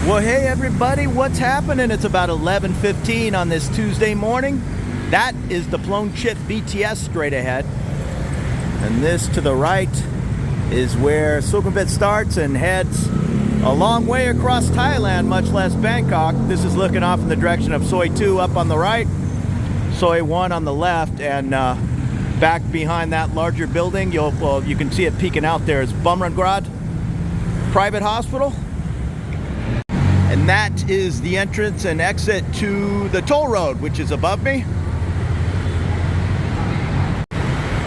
Well, hey everybody, what's happening? It's about 11:15 on this Tuesday morning. That is the Phloen Chit BTS straight ahead. And this to the right is where Sukhumvit starts and heads a long way across Thailand, much less Bangkok. This is looking off in the direction of Soi 2 up on the right, Soi 1 on the left, and back behind that larger building, you can see it peeking out there, is Bumrungrad Private Hospital. And that is the entrance and exit to the toll road, which is above me.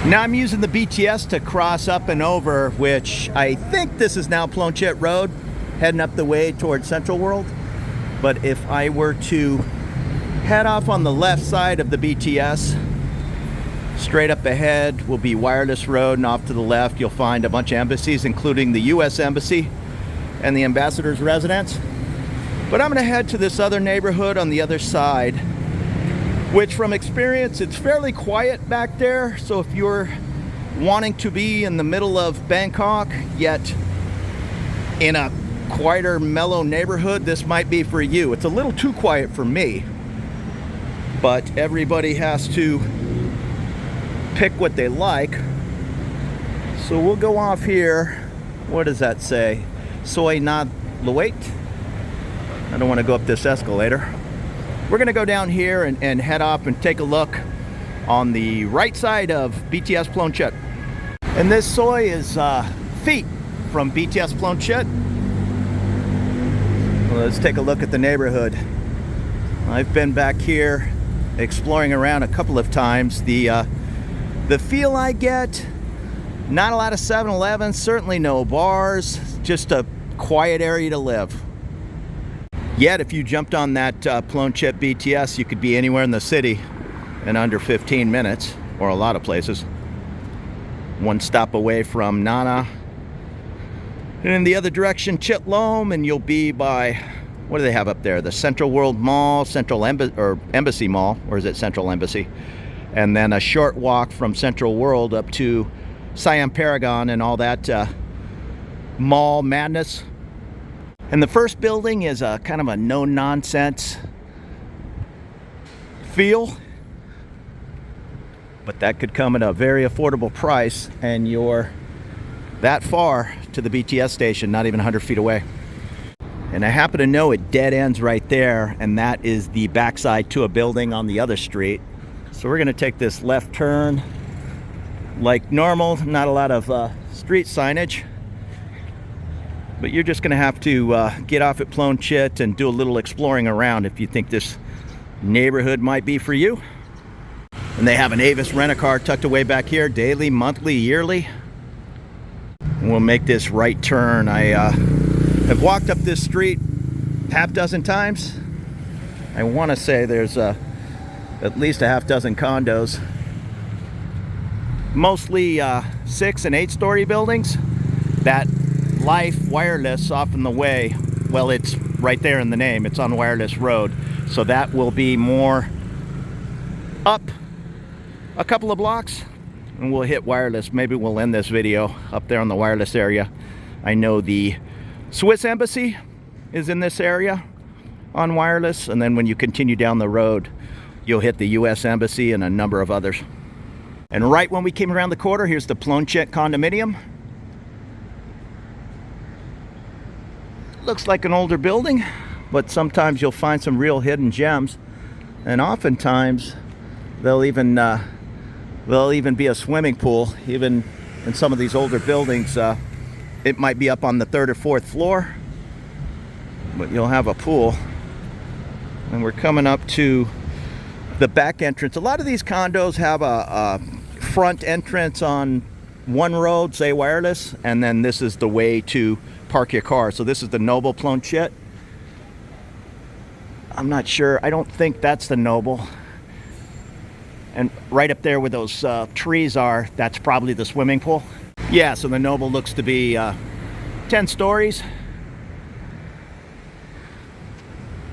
Now I'm using the BTS to cross up and over, which I think this is now Phloen Chit Road, heading up the way towards Central World. But if I were to head off on the left side of the BTS, straight up ahead will be Wireless Road, and off to the left you'll find a bunch of embassies, including the US Embassy and the Ambassador's Residence. But I'm going to head to this other neighborhood on the other side, which from experience, it's fairly quiet back there. So if you're wanting to be in the middle of Bangkok, yet in a quieter, mellow neighborhood, this might be for you. It's a little too quiet for me, but everybody has to pick what they like. So we'll go off here. What does that say? Soi Nad Luet. I don't want to go up this escalator. We're going to go down here and head up and take a look on the right side of BTS Phloen Chit. And this Soi is feet from BTS Phloen Chit. Well, let's take a look at the neighborhood. I've been back here exploring around a couple of times. The feel I get, not a lot of 7-Elevens, certainly no bars, just a quiet area to live. Yet, if you jumped on that Phloen Chit BTS, you could be anywhere in the city in under 15 minutes, or a lot of places. One stop away from Nana. And in the other direction, Chit Lom, and you'll be by, what do they have up there? The Central World Mall, Embassy Mall, or is it Central Embassy? And then a short walk from Central World up to Siam Paragon and all that mall madness. And the first building is a kind of a no-nonsense feel, but that could come at a very affordable price, and you're that far to the BTS station, not even 100 feet away. And I happen to know it dead ends right there, and that is the backside to a building on the other street. So we're gonna take this left turn like normal, not a lot of street signage. But you're just going to have to get off at Phloen Chit and do a little exploring around if you think this neighborhood might be for you. And they have an Avis rent-a-car tucked away back here, daily, monthly, yearly. And we'll make this right turn. I have walked up this street half dozen times. I want to say there's at least a half dozen condos. Mostly 6- and 8-story buildings. That Life Wireless off in the way, well, it's right there in the name, it's on Wireless Road, so that will be more up a couple of blocks and we'll hit Wireless. Maybe we'll end this video up there on the Wireless area. I know the Swiss Embassy is in this area on Wireless, and then when you continue down the road you'll hit the US Embassy and a number of others. And right when we came around the corner, here's the Phloen Chit condominium. Looks like an older building, but sometimes you'll find some real hidden gems, and oftentimes there'll even be a swimming pool. Even in some of these older buildings, it might be up on the 3rd or 4th floor, but you'll have a pool. And we're coming up to the back entrance. A lot of these condos have a front entrance on one road, say Wireless, and then this is the way to park your car. So this is the Noble Phloen Chit. I'm not sure. I don't think that's the Noble. And right up there where those trees are, that's probably the swimming pool. Yeah, so the Noble looks to be 10 stories.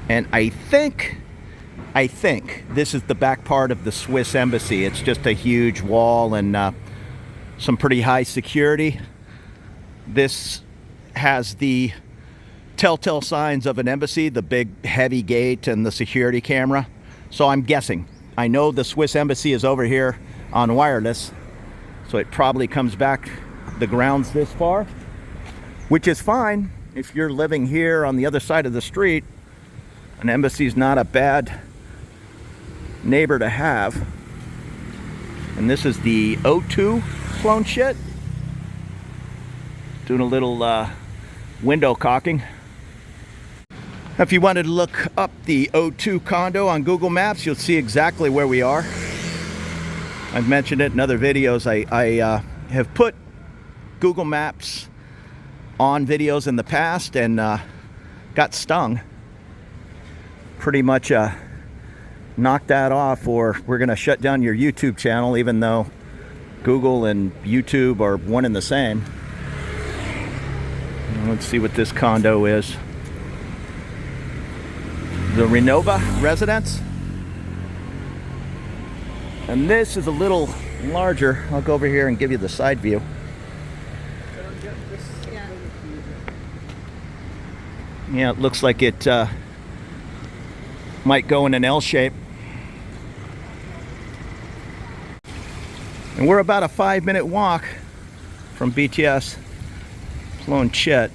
And I think this is the back part of the Swiss Embassy. It's just a huge wall and some pretty high security. This has the telltale signs of an embassy, the big heavy gate and the security camera. So I'm guessing. I know the Swiss embassy is over here on wireless, so it probably comes back the grounds this far, which is fine. If you're living here on the other side of the street, an embassy is not a bad neighbor to have. And this is the O2 Phloen Chit. Doing a little window caulking. If you wanted to look up the O2 condo on Google Maps, you'll see exactly where we are. I've mentioned it in other videos. I have put Google Maps on videos in the past and got stung. Pretty much knocked that off, or we're going to shut down your YouTube channel, even though Google and YouTube are one and the same. Let's see what this condo is. The Renova residence. And this is a little larger. I'll go over here and give you the side view. Yeah, it looks like it might go in an L shape. And we're about a 5-minute walk from BTS Phloen Chit.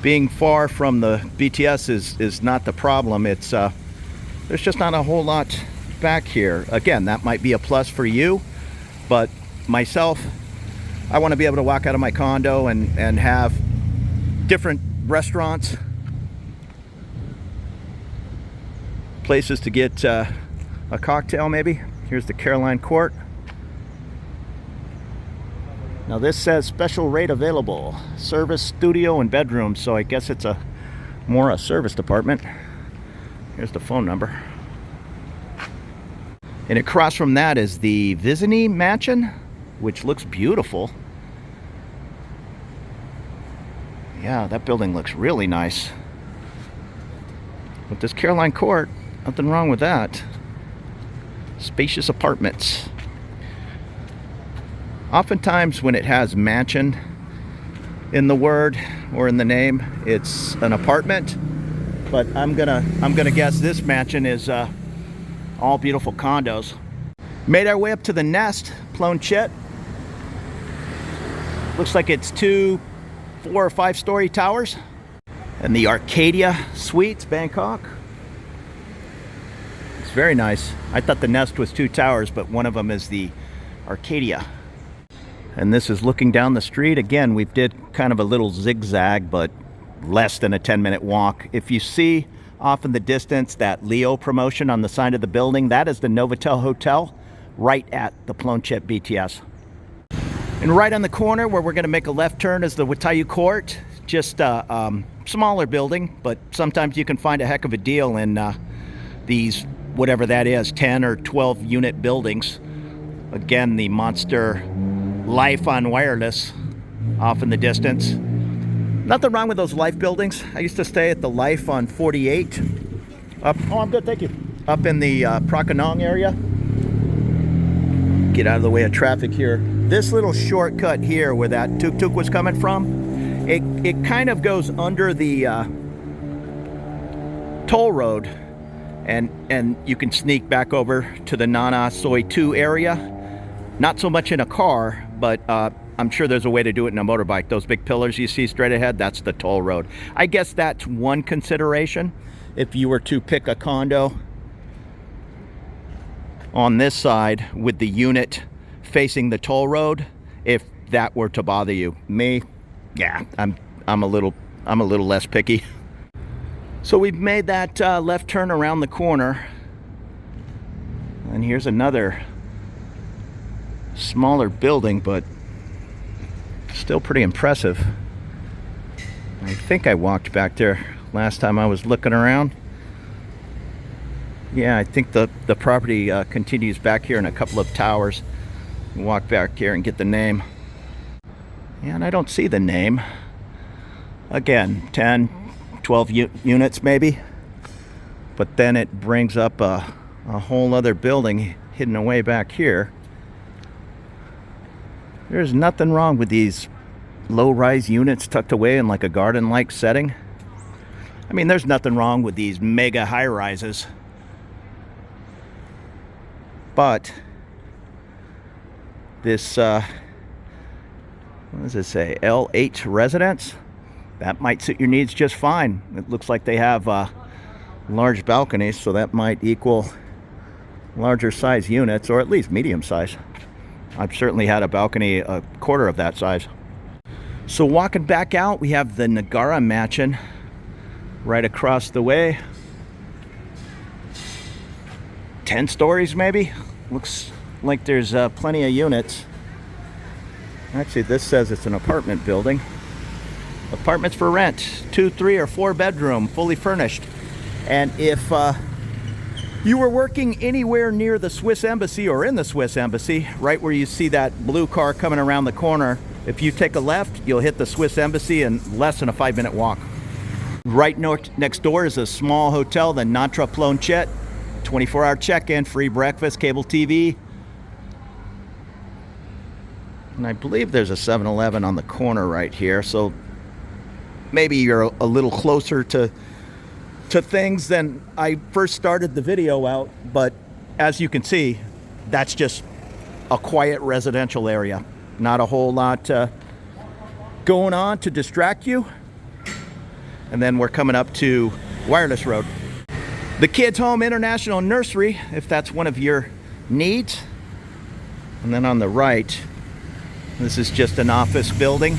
Being far from the BTS is not the problem. It's there's just not a whole lot back here. Again, that might be a plus for you, but myself, I want to be able to walk out of my condo and have different restaurants, places to get a cocktail maybe. Here's the Caroline Court. Now this says special rate available, service, studio, and bedroom, so I guess it's more a service department. Here's the phone number. And across from that is the Visini Mansion, which looks beautiful. Yeah, that building looks really nice. But this Caroline Court, nothing wrong with that. Spacious apartments. Oftentimes when it has mansion in the word or in the name, it's an apartment. But I'm gonna guess this mansion is all beautiful condos. Made our way up to the nest, Phloen Chit. Looks like it's 2, 4, or 5-story towers. And the Arcadia Suites, Bangkok. It's very nice. I thought the nest was 2 towers, but one of them is the Arcadia. And this is looking down the street. Again, we did kind of a little zigzag, but less than a 10-minute walk. If you see off in the distance that Leo promotion on the side of the building, that is the Novotel Hotel right at the Phloen Chit BTS. And right on the corner where we're going to make a left turn is the Watayu Court. Just a smaller building, but sometimes you can find a heck of a deal in these, whatever that is, 10 or 12 unit buildings. Again, the monster Life on wireless off in the distance. Nothing wrong with those Life buildings. I used to stay at the Life on 48. Oh, I'm good, thank you. Up in the Prakanong area. Get out of the way of traffic here. This little shortcut here where that tuk-tuk was coming from, it kind of goes under the toll road, and you can sneak back over to the Nana Soi 2 area. Not so much in a car, but I'm sure there's a way to do it in a motorbike. Those big pillars you see straight ahead, that's the toll road. I guess that's one consideration if you were to pick a condo on this side with the unit facing the toll road, if that were to bother you. Me, yeah, I'm a little less picky. So we've made that left turn around the corner, and here's another smaller building, but still pretty impressive. I think I walked back there last time I was looking around. Yeah, I think the property continues back here in a couple of towers. Walk back here and get the name. Yeah, and I don't see the name. Again, 10, 12 units maybe. But then it brings up a whole other building hidden away back here. There's nothing wrong with these low-rise units tucked away in like a garden-like setting. I mean, there's nothing wrong with these mega high-rises, but this what does it say, L8 residence, that might suit your needs just fine. It looks like they have large balconies, so that might equal larger size units, or at least medium size. I've certainly had a balcony a quarter of that size. So walking back out, we have the Nagara Mansion right across the way. 10 stories maybe. Looks like there's plenty of units. Actually, this says it's an apartment building. Apartments for rent, 2, 3, or 4 bedroom, fully furnished. And if you were working anywhere near the Swiss Embassy or in the Swiss Embassy, right where you see that blue car coming around the corner, if you take a left, you'll hit the Swiss Embassy in less than a 5-minute walk. Right next door is a small hotel, the Natra Phloen Chit. 24-hour check-in, free breakfast, cable TV. And I believe there's a 7-Eleven on the corner right here, so maybe you're a little closer to things than I first started the video out, but as you can see, that's just a quiet residential area. Not a whole lot going on to distract you. And then we're coming up to Wireless Road. The Kids Home International Nursery, if that's one of your needs. And then on the right, this is just an office building.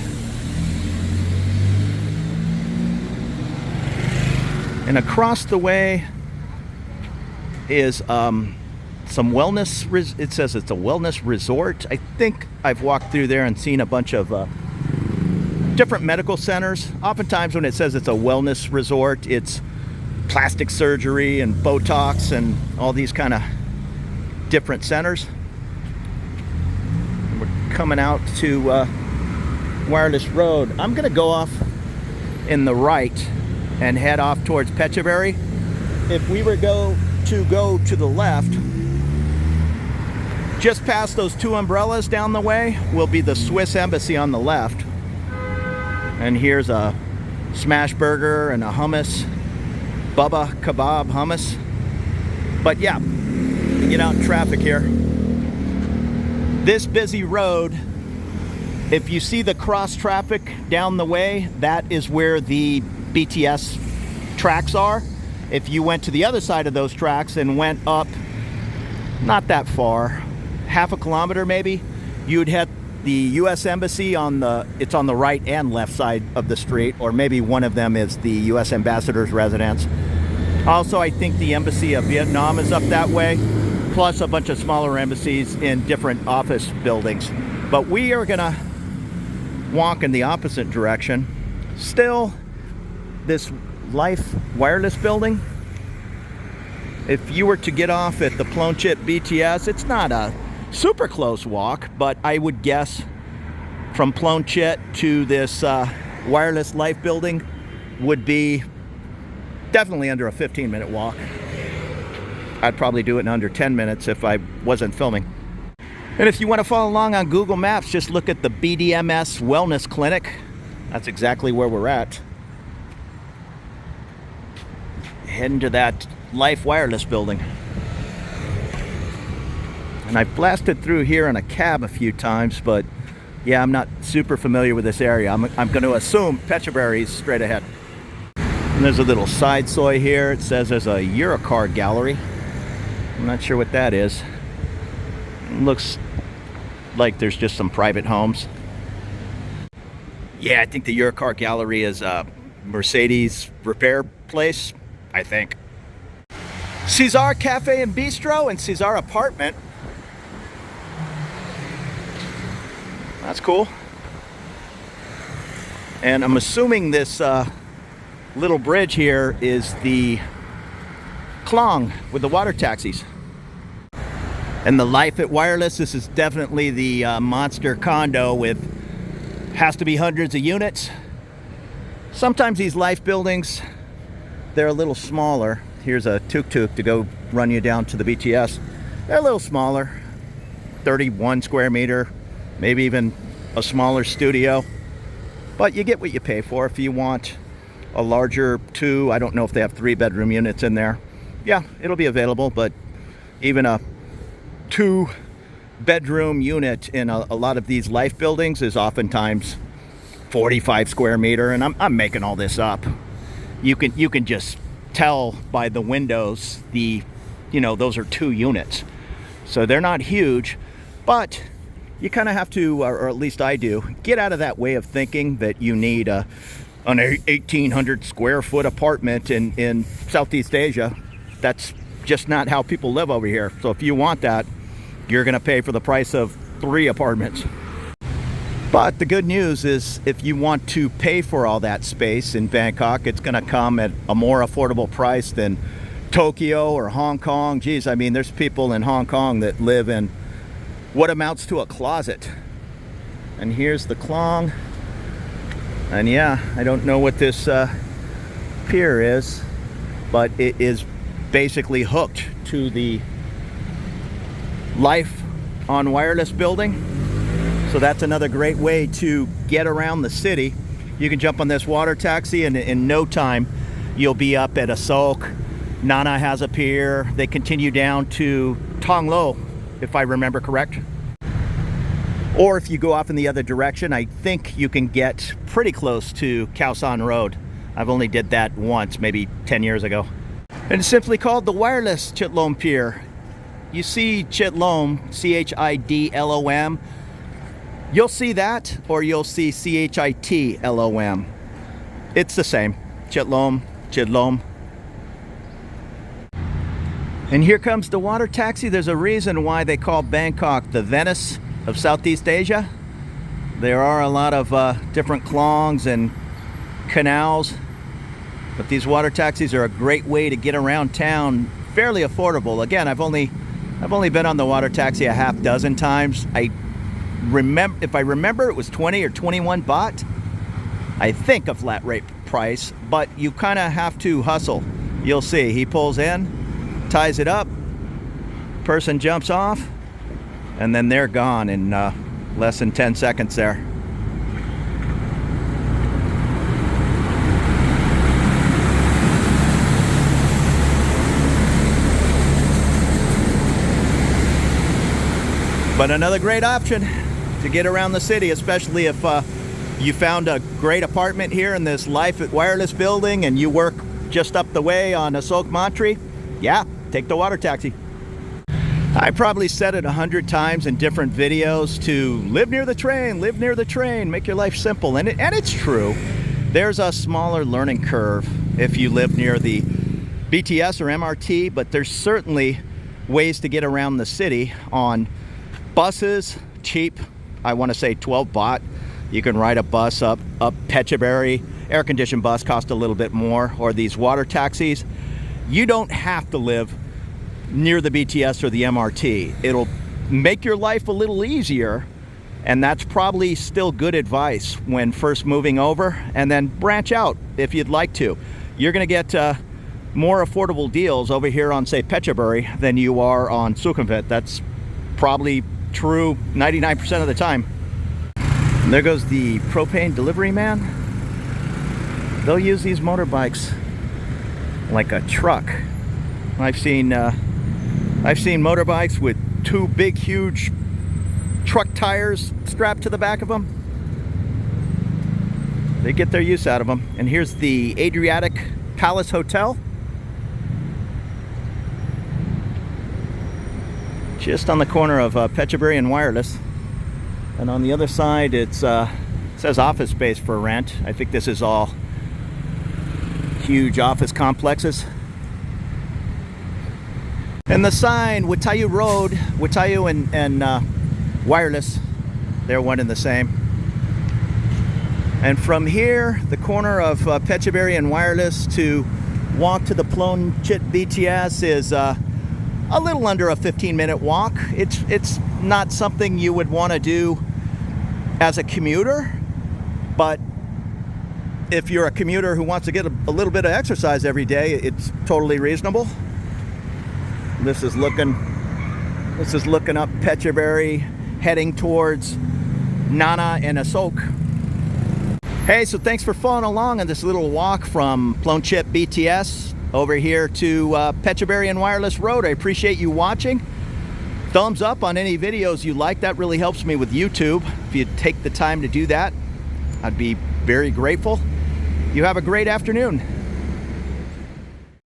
And across the way is some wellness, it says it's a wellness resort. I think I've walked through there and seen a bunch of different medical centers. Oftentimes when it says it's a wellness resort, it's plastic surgery and Botox and all these kind of different centers. We're coming out to Wireless Road. I'm gonna go off in the right and head off towards Phetchaburi. If we were to go to the left, just past those 2 umbrellas down the way will be the Swiss Embassy on the left. And here's a smash burger and a hummus, Bubba kebab hummus. But yeah, get out in traffic here. This busy road, if you see the cross traffic down the way, that is where the BTS tracks are. If you went to the other side of those tracks and went up, not that far, half a kilometer maybe, you'd hit the U.S. Embassy it's on the right and left side of the street, or maybe one of them is the U.S. Ambassador's residence. Also, I think the Embassy of Vietnam is up that way, plus a bunch of smaller embassies in different office buildings. But we are gonna walk in the opposite direction. Still, this Life Wireless building, if you were to get off at the Phloen Chit BTS, it's not a super close walk, but I would guess from Phloen Chit to this Wireless Life building would be definitely under a 15-minute walk. I'd probably do it in under 10 minutes if I wasn't filming. And if you want to follow along on Google Maps, just look at the BDMS Wellness Clinic. That's exactly where we're at. Heading to that Life Wireless building. And I've blasted through here in a cab a few times, but yeah, I'm not super familiar with this area. I'm going to assume Phetchaburi is straight ahead. And there's a little side soy here. It says there's a Eurocar gallery. I'm not sure what that is. It looks like there's just some private homes. Yeah, I think the Eurocar gallery is a Mercedes repair place, I think. Cesar Cafe and Bistro and Cesar Apartment. That's cool. And I'm assuming this little bridge here is the Klong with the water taxis. And the Life at Wireless, this is definitely the monster condo with, has to be hundreds of units. Sometimes these Life buildings, they're a little smaller. Here's a tuk-tuk to go run you down to the BTS. They're a little smaller, 31 square meter, maybe even a smaller studio. But you get what you pay for. If you want a larger 2, I don't know if they have 3-bedroom units in there. Yeah, it'll be available, but even a 2-bedroom unit in a lot of these life buildings is oftentimes 45 square meter, and I'm making all this up. You can just tell by the windows, those are 2 units. So they're not huge, but you kind of have to, or at least I do, get out of that way of thinking that you need an 1,800 square foot apartment in Southeast Asia. That's just not how people live over here. So if you want that, you're going to pay for the price of 3 apartments. But the good news is if you want to pay for all that space in Bangkok, it's going to come at a more affordable price than Tokyo or Hong Kong. Geez, I mean, there's people in Hong Kong that live in what amounts to a closet. And here's the Klong. And yeah, I don't know what this pier is, but it is basically hooked to the Life on Wireless building. So that's another great way to get around the city. You can jump on this water taxi and in no time you'll be up at Asok. Nana has a pier. They continue down to Tong Lo, if I remember correct. Or if you go off in the other direction, I think you can get pretty close to Khao San Road. I've only did that once, maybe 10 years ago. And it's simply called the Wireless Chit Lom Pier. You see Chit Lom, C-H-I-D-L-O-M. You'll see that, or you'll see C-H-I-T-L-O-M. It's the same. Chit Lom, Chit Lom. And here comes the water taxi. There's a reason why they call Bangkok the Venice of Southeast Asia. There are a lot of different klongs and canals, but these water taxis are a great way to get around town, fairly affordable. Again, I've only been on the water taxi a half dozen times. If I remember, it was 20 or 21 baht. I think a flat rate price, but you kind of have to hustle. You'll see. He pulls in, ties it up, person jumps off, and then they're gone in less than 10 seconds there. But another great option to get around the city, especially if you found a great apartment here in this Life at Wireless building and you work just up the way on Asok Mantri. Yeah, take the water taxi. I probably said it 100 times in different videos to live near the train, make your life simple. And it's true. There's a smaller learning curve if you live near the BTS or MRT, but there's certainly ways to get around the city on buses, cheap. I want to say 12 baht. You can ride a bus up Phetchaburi. Air-conditioned bus cost a little bit more, or these water taxis. You don't have to live near the BTS or the MRT. It'll make your life a little easier, and that's probably still good advice when first moving over, and then branch out if you'd like to. You're going to get more affordable deals over here on, say, Phetchaburi than you are on Sukhumvit. That's probably true 99% of the time. And there goes the propane delivery man. They'll use these motorbikes like a truck. I've seen motorbikes with 2 big, huge truck tires strapped to the back of them. They get their use out of them. And here's the Adriatic Palace Hotel. Just on the corner of Phetchaburi and Wireless. And on the other side, it says office space for rent. I think this is all huge office complexes. And the sign, Watayu Road, Watayu and Wireless, they're one and the same. And from here, the corner of Phetchaburi and Wireless to walk to the Phloen Chit BTS is a little under a 15-minute walk. It's not something you would want to do as a commuter, but if you're a commuter who wants to get a little bit of exercise every day, it's totally reasonable. This is looking up Phetchaburi, heading towards Nana and Asok. Hey, so thanks for following along on this little walk from Phloen Chit BTS over here to Phetchaburi and Wireless Road. I appreciate you watching. Thumbs up on any videos you like. That really helps me with YouTube. If you take the time to do that, I'd be very grateful. You have a great afternoon.